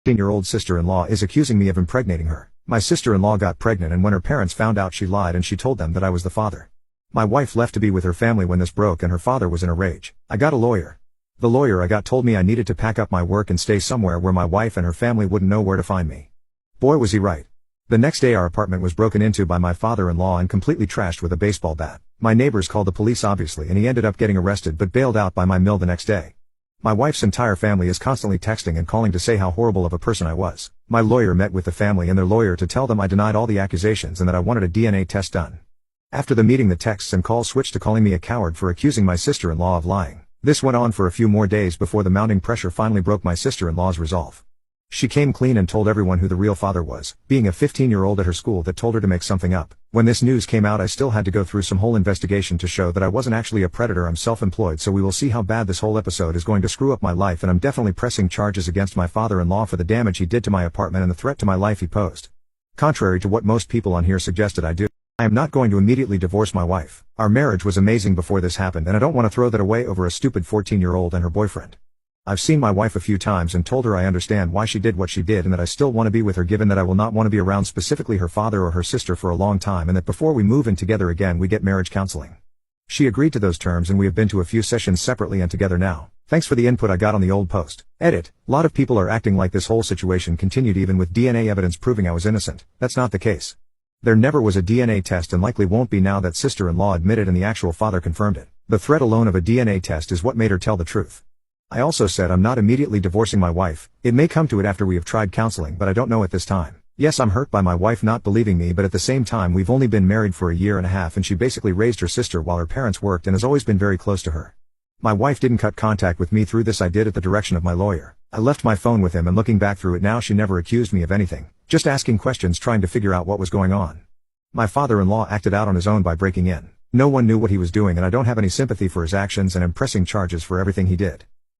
15-year-old sister-in-law is accusing me of impregnating her. My sister-in-law got pregnant, and when her parents found out, she lied and she told them that I was the father. My wife left to be with her family when this broke, and her father was in a rage. I got a lawyer. The lawyer I got told me I needed to pack up my work and stay somewhere where my wife and her family wouldn't know where to find me. Boy, was he right. The next day our apartment was broken into by my father-in-law and completely trashed with a baseball bat. My neighbors called the police obviously, and he ended up getting arrested but bailed out by my mill the next day. My wife's entire family is constantly texting and calling to say how horrible of a person I was. My lawyer met with the family and their lawyer to tell them I denied all the accusations and that I wanted a DNA test done. After the meeting, the texts and calls switched to calling me a coward for accusing my sister-in-law of lying. This went on for a few more days before the mounting pressure finally broke my sister-in-law's resolve. She came clean and told everyone who the real father was, being a 15-year-old at her school that told her to make something up. When this news came out, I still had to go through some whole investigation to show that I wasn't actually a predator. I'm self-employed, so we will see how bad this whole episode is going to screw up my life, and I'm definitely pressing charges against my father-in-law for the damage he did to my apartment and the threat to my life he posed. Contrary to what most people on here suggested I do, I am not going to immediately divorce my wife. Our marriage was amazing before this happened, and I don't want to throw that away over a stupid 14-year-old and her boyfriend. I've seen my wife a few times and told her I understand why she did what she did and that I still want to be with her, given that I will not want to be around specifically her father or her sister for a long time, and that before we move in together again we get marriage counseling. She agreed to those terms and we have been to a few sessions separately and together now. Thanks for the input I got on the old post. Edit. Lot of people are acting like this whole situation continued even with DNA evidence proving I was innocent. That's not the case. There never was a DNA test and likely won't be now that sister-in-law admitted and the actual father confirmed it. The threat alone of a DNA test is what made her tell the truth. I also said I'm not immediately divorcing my wife. It may come to it after we have tried counseling, but I don't know at this time. Yes, I'm hurt by my wife not believing me, but at the same time we've only been married for a year and a half and she basically raised her sister while her parents worked and has always been very close to her. My wife didn't cut contact with me through this. I did at the direction of my lawyer. I left my phone with him, and looking back through it now, she never accused me of anything, just asking questions trying to figure out what was going on. My father-in-law acted out on his own by breaking in. No one knew what he was doing and I don't have any sympathy for his actions and am pressing charges for everything he did.